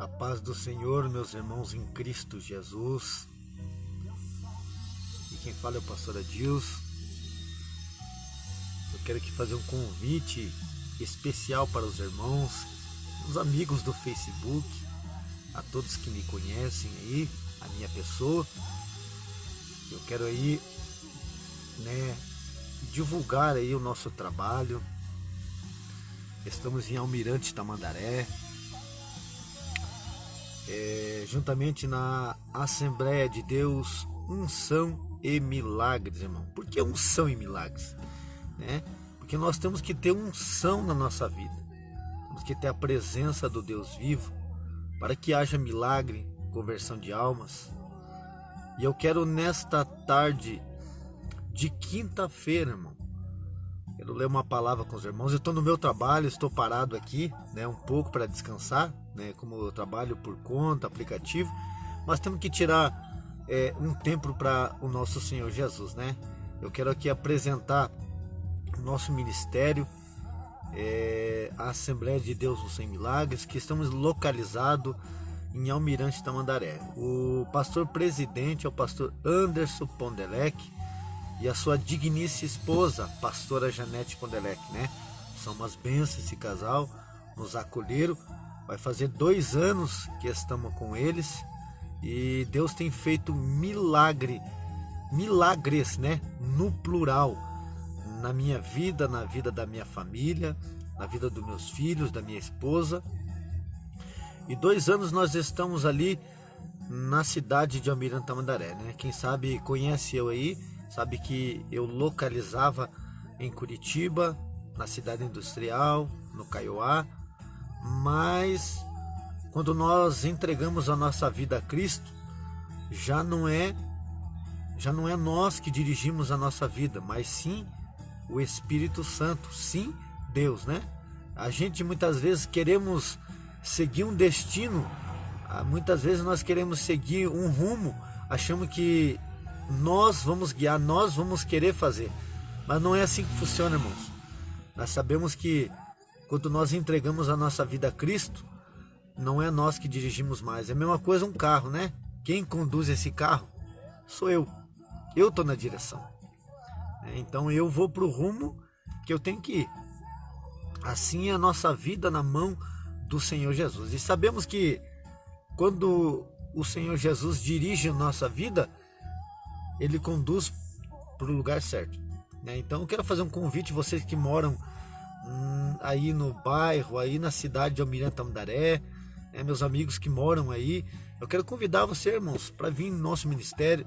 A paz do Senhor, meus irmãos em Cristo Jesus. E quem fala é o pastor Adilson. Eu quero aqui fazer um convite especial para os irmãos, os amigos do Facebook, a todos que me conhecem aí, a minha pessoa. Eu quero aí, divulgar aí o nosso trabalho. Estamos em Almirante Tamandaré, juntamente na Assembleia de Deus, Unção e Milagres, irmão. Por que unção e milagres? Porque nós temos que ter unção na nossa vida. Temos que ter a presença do Deus vivo para que haja milagre, conversão de almas. E eu quero nesta tarde de quinta-feira, irmão, quero ler uma palavra com os irmãos. Eu estou no meu trabalho, estou parado aqui, um pouco para descansar, como eu trabalho por conta, aplicativo, mas temos que tirar um tempo para o nosso Senhor Jesus, Eu quero aqui apresentar o nosso ministério, a Assembleia de Deus dos Sem Milagres, que estamos localizados em Almirante Tamandaré. O pastor presidente é o pastor Anderson Pondelec e a sua digníssima esposa, pastora Janete Pondelec, São umas bênçãos esse casal, nos acolheram. Vai fazer 2 anos que estamos com eles e Deus tem feito milagres, no plural, na minha vida, na vida da minha família, na vida dos meus filhos, da minha esposa. E 2 anos nós estamos ali na cidade de Almirante Tamandaré, Quem sabe conhece eu aí, sabe que eu localizava em Curitiba, na cidade industrial, no Caiuá, mas quando nós entregamos a nossa vida a Cristo, já não é nós que dirigimos a nossa vida, mas sim o Espírito Santo, sim Deus, A gente muitas vezes queremos seguir um destino, muitas vezes nós queremos seguir um rumo, achamos que nós vamos guiar, nós vamos querer fazer, mas não é assim que funciona, irmãos. Nós sabemos que quando nós entregamos a nossa vida a Cristo, não é nós que dirigimos mais, é a mesma coisa um carro, Quem conduz esse carro sou eu estou na direção, então eu vou para o rumo que eu tenho que ir. Assim é a nossa vida na mão do Senhor Jesus, e sabemos que quando o Senhor Jesus dirige a nossa vida, Ele conduz para o lugar certo, Então eu quero fazer um convite, vocês que moram aí no bairro, aí na cidade de Almirante Tamandaré, meus amigos que moram aí, eu quero convidar você, irmãos, para vir no nosso ministério.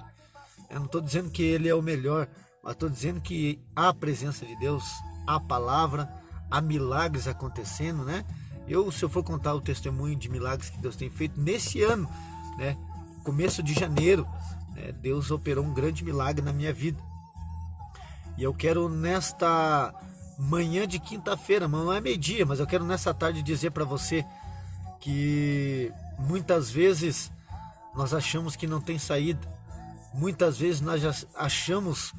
Eu não estou dizendo que ele é o melhor, mas estou dizendo que há a presença de Deus, há a palavra, há milagres acontecendo, Se eu for contar o testemunho de milagres que Deus tem feito nesse ano, começo de janeiro, Deus operou um grande milagre na minha vida. E eu quero nesta manhã de quinta-feira, não é meio-dia, mas eu quero nessa tarde dizer para você que muitas vezes nós achamos que não tem saída, muitas vezes nós já achamos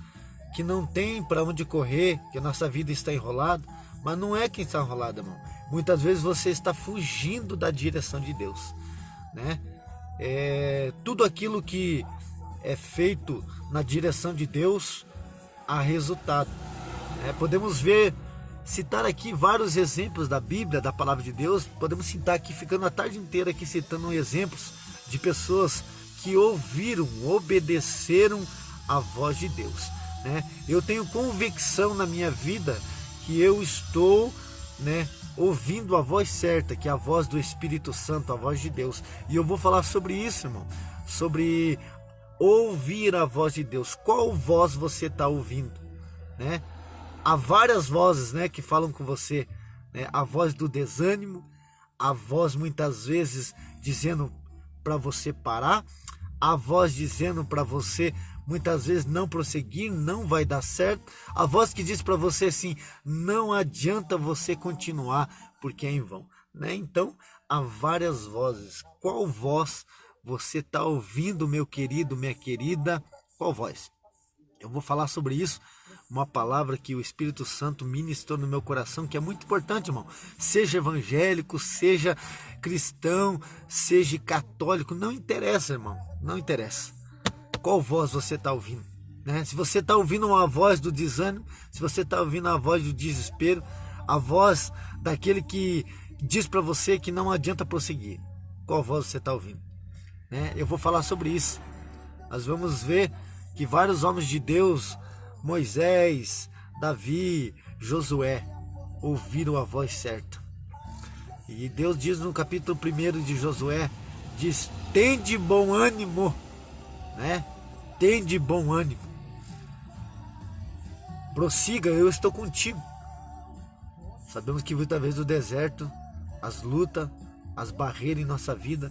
que não tem para onde correr, que a nossa vida está enrolada, mas não é que está enrolada, irmão. Muitas vezes você está fugindo da direção de Deus, tudo aquilo que é feito na direção de Deus há resultado. Podemos citar aqui vários exemplos da Bíblia, da palavra de Deus. Podemos citar aqui, ficando a tarde inteira aqui citando exemplos de pessoas que ouviram, obedeceram a voz de Deus, Eu tenho convicção na minha vida que eu estou, ouvindo a voz certa, que é a voz do Espírito Santo, a voz de Deus. E eu vou falar sobre isso, irmão, sobre ouvir a voz de Deus. Qual voz você está ouvindo, Há várias vozes, que falam com você, A voz do desânimo, a voz muitas vezes dizendo para você parar, a voz dizendo para você muitas vezes não prosseguir, não vai dar certo, a voz que diz para você assim, não adianta você continuar porque é em vão, Então há várias vozes. Qual voz você está ouvindo, meu querido, minha querida? Qual voz? Eu vou falar sobre isso uma palavra que o Espírito Santo ministrou no meu coração, que é muito importante, irmão. Seja evangélico, seja cristão, seja católico, não interessa, irmão, não interessa qual voz você está ouvindo, né? Se você está ouvindo uma voz do desânimo, se você está ouvindo a voz do desespero, a voz daquele que diz para você que não adianta prosseguir, qual voz você está ouvindo, né? Eu vou falar sobre isso. Nós vamos ver que vários homens de Deus, Moisés, Davi, Josué, ouviram a voz certa. E Deus diz no capítulo 1 de Josué, diz: tende bom ânimo, né? Tende bom ânimo. Prossiga, eu estou contigo. Sabemos que muitas vezes o deserto, as lutas, as barreiras em nossa vida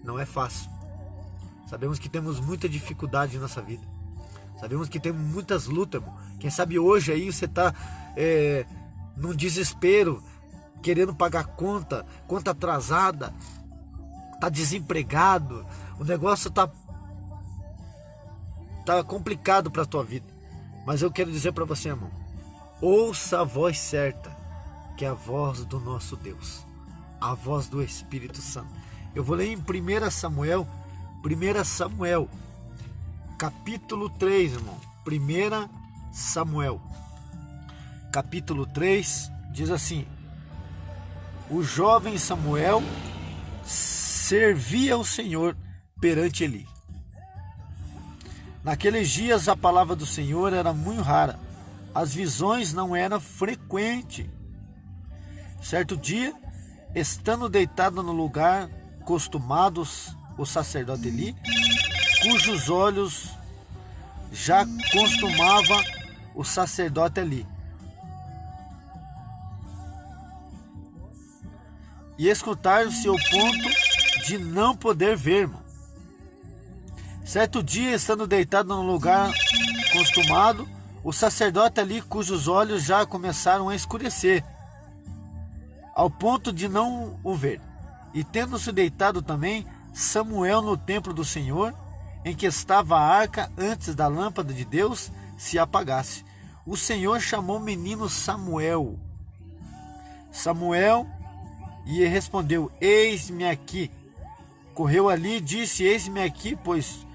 não é fácil. Sabemos que temos muita dificuldade em nossa vida. Sabemos que temos muitas lutas, irmão. Quem sabe hoje aí você está num desespero, querendo pagar conta atrasada, está desempregado, o negócio está complicado para a tua vida. Mas eu quero dizer para você, irmão, ouça a voz certa, que é a voz do nosso Deus, a voz do Espírito Santo. Eu vou ler em 1 Samuel, capítulo 3, irmão. 1 Samuel, capítulo 3, diz assim: o jovem Samuel servia ao Senhor perante Eli. Naqueles dias a palavra do Senhor era muito rara, as visões não eram frequentes. Certo dia, estando deitado no lugar costumados, o sacerdote Eli, cujos olhos já costumava o sacerdote Eli, e escutaram-se ao ponto de não poder ver, irmão. Certo dia, estando deitado no lugar costumado, o sacerdote ali, cujos olhos já começaram a escurecer, ao ponto de não o ver. E tendo-se deitado também Samuel no templo do Senhor, em que estava a arca, antes da lâmpada de Deus se apagasse. O Senhor chamou o menino Samuel. Samuel, e ele respondeu: eis-me aqui. Correu ali e disse: eis-me aqui, pois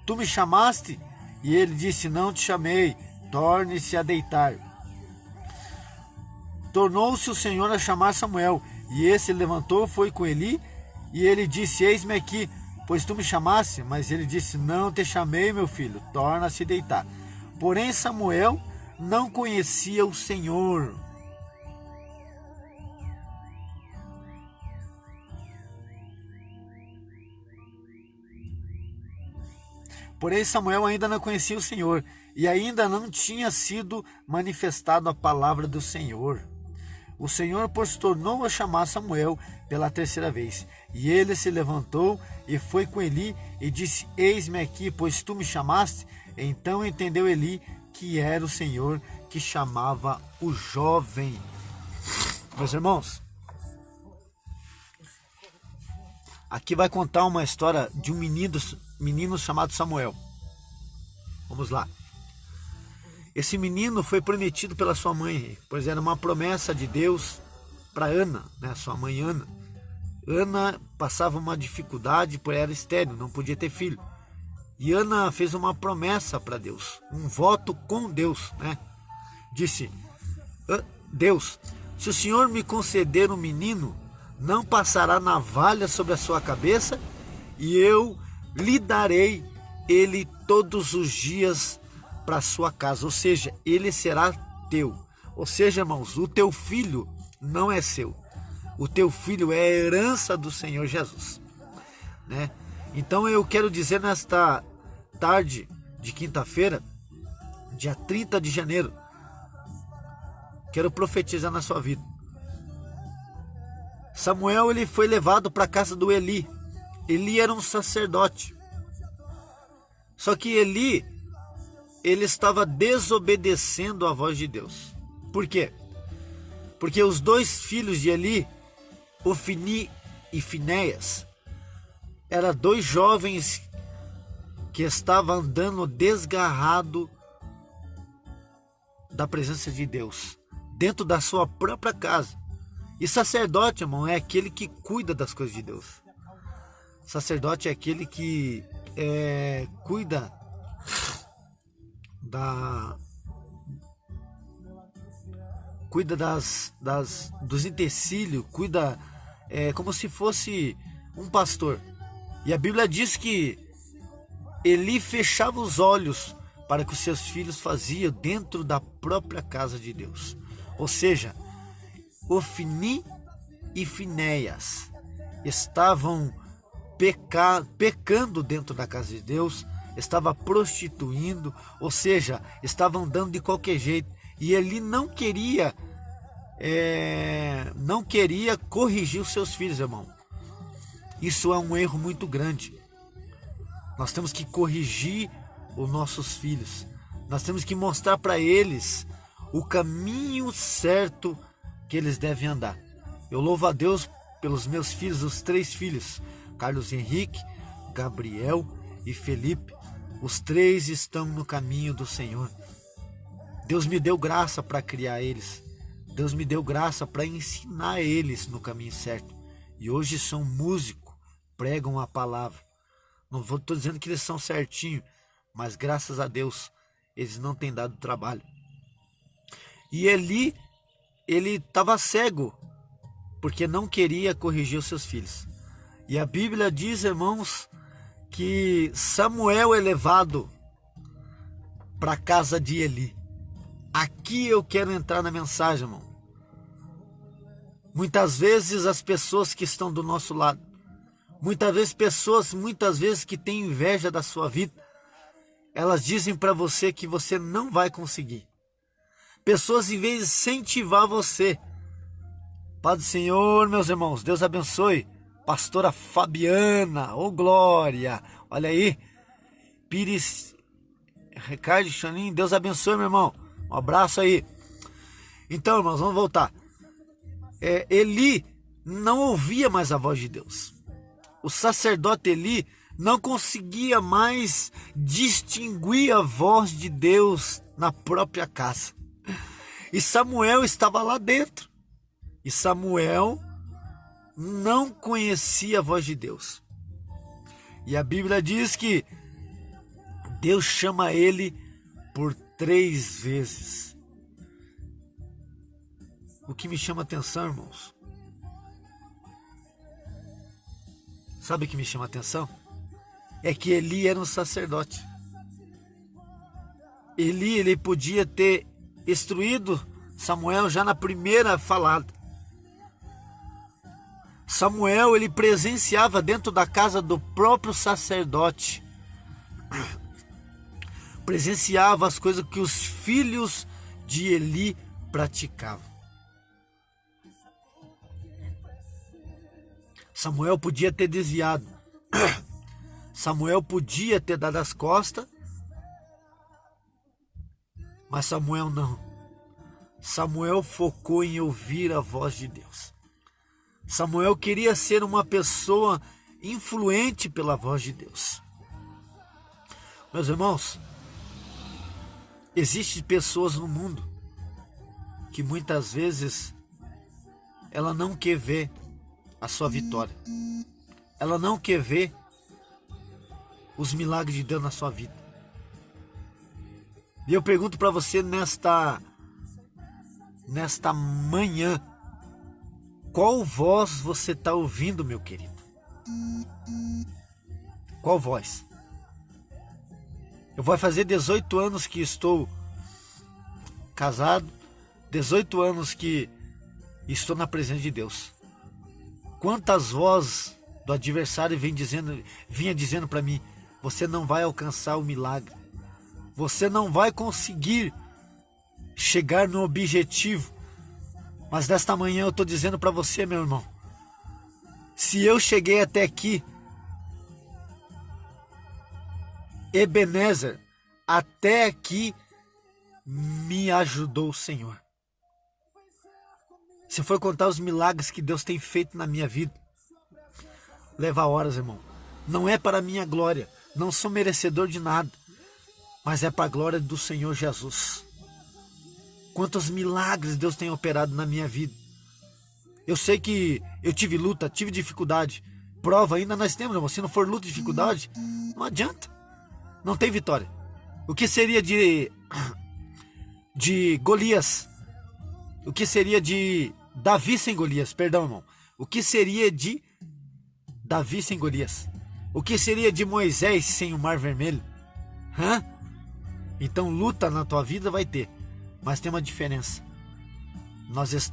tu me chamaste? E ele disse: não te chamei, torne-se a deitar. Tornou-se o Senhor a chamar Samuel, e esse levantou, foi com Eli, e ele disse: eis-me aqui, pois tu me chamaste? Mas ele disse: não te chamei, meu filho, torna-se a deitar. Porém Samuel não conhecia o Senhor. Porém Samuel ainda não conhecia o Senhor, e ainda não tinha sido manifestado a palavra do Senhor. O Senhor, pois, tornou a chamar Samuel pela terceira vez. E ele se levantou e foi com Eli e disse: eis-me aqui, pois tu me chamaste? Então entendeu Eli que era o Senhor que chamava o jovem. Meus irmãos, aqui vai contar uma história de um menino chamado Samuel. Vamos lá. Esse menino foi prometido pela sua mãe, pois era uma promessa de Deus para Ana, né? Sua mãe Ana. Ana passava uma dificuldade, pois era estéril, não podia ter filho. E Ana fez uma promessa para Deus, um voto com Deus, né? Disse: Deus, se o Senhor me conceder um menino, não passará navalha sobre a sua cabeça, e eu lhe darei ele todos os dias para sua casa, ou seja, ele será teu. Ou seja, irmãos, o teu filho não é seu, o teu filho é a herança do Senhor Jesus, né? Então eu quero dizer nesta tarde de quinta-feira, dia 30 de janeiro, quero profetizar na sua vida. Samuel, ele foi levado para a casa do Eli. Eli era um sacerdote. Só que Eli, ele estava desobedecendo a voz de Deus. Por quê? Porque os dois filhos de Eli, Ofni e Finéias, eram dois jovens que estavam andando desgarrado da presença de Deus, dentro da sua própria casa. E sacerdote, irmão, é aquele que cuida das coisas de Deus. Sacerdote é aquele que cuida dos utensílios, cuida como se fosse um pastor. E a Bíblia diz que Eli fechava os olhos para que os seus filhos faziam dentro da própria casa de Deus. Ou seja, Ofni e Finéias estavam pecando dentro da casa de Deus, estavam prostituindo, ou seja, estavam dando de qualquer jeito. E Eli não queria corrigir os seus filhos, irmão. Isso é um erro muito grande. Nós temos que corrigir os nossos filhos. Nós temos que mostrar para eles o caminho certo que eles devem andar. Eu louvo a Deus pelos meus filhos, os 3 filhos, Carlos Henrique, Gabriel e Felipe. Os 3 estão no caminho do Senhor. Deus me deu graça para criar eles. Deus me deu graça para ensinar eles no caminho certo. E hoje são músicos, pregam a palavra. Não estou dizendo que eles são certinhos, mas graças a Deus eles não têm dado trabalho. E Eli, ele estava cego, porque não queria corrigir os seus filhos. E a Bíblia diz, irmãos, que Samuel é levado para a casa de Eli. Aqui eu quero entrar na mensagem, irmão. Muitas vezes as pessoas que estão do nosso lado, muitas vezes que têm inveja da sua vida, elas dizem para você que você não vai conseguir. Pessoas, em vez de incentivar você, Pai do Senhor, meus irmãos, Deus abençoe. Pastora Fabiana, ô glória, olha aí, Pires, Ricardo Chanin, Deus abençoe, meu irmão, um abraço aí. Então, irmãos, vamos voltar. Eli não ouvia mais a voz de Deus. O sacerdote Eli não conseguia mais distinguir a voz de Deus na própria casa. E Samuel estava lá dentro. E Samuel não conhecia a voz de Deus. E a Bíblia diz que Deus chama ele por 3 vezes. O que me chama atenção, irmãos? Sabe o que me chama atenção? É que Eli era um sacerdote. Ele podia ter instruído Samuel já na primeira falada. Samuel, ele presenciava dentro da casa do próprio sacerdote. Presenciava as coisas que os filhos de Eli praticavam. Samuel podia ter desviado. Samuel podia ter dado as costas. Mas Samuel não. Samuel focou em ouvir a voz de Deus. Samuel queria ser uma pessoa influente pela voz de Deus. Meus irmãos, existem pessoas no mundo que muitas vezes ela não quer ver a sua vitória. Ela não quer ver os milagres de Deus na sua vida. E eu pergunto para você nesta manhã, qual voz você está ouvindo, meu querido? Qual voz? Eu vou fazer 18 anos que estou casado, 18 anos que estou na presença de Deus. Quantas vozes do adversário vinha dizendo para mim, você não vai alcançar o milagre, você não vai conseguir chegar no objetivo. Mas nesta manhã eu estou dizendo para você, meu irmão, se eu cheguei até aqui, Ebenezer, até aqui me ajudou o Senhor. Se for contar os milagres que Deus tem feito na minha vida, leva horas, irmão. Não é para a minha glória, não sou merecedor de nada, mas é para a glória do Senhor Jesus. quantos milagres Deus tem operado na minha vida. Eu sei que eu tive luta, tive dificuldade. Prova ainda nós temos, irmão. Se não for luta e dificuldade, não adianta. Não tem vitória. O que seria de Golias? O que seria de Davi sem Golias? Perdão, irmão. O que seria de Davi sem Golias? O que seria de Moisés sem o Mar Vermelho? Então luta na tua vida vai ter. Mas tem uma diferença. Nós estamos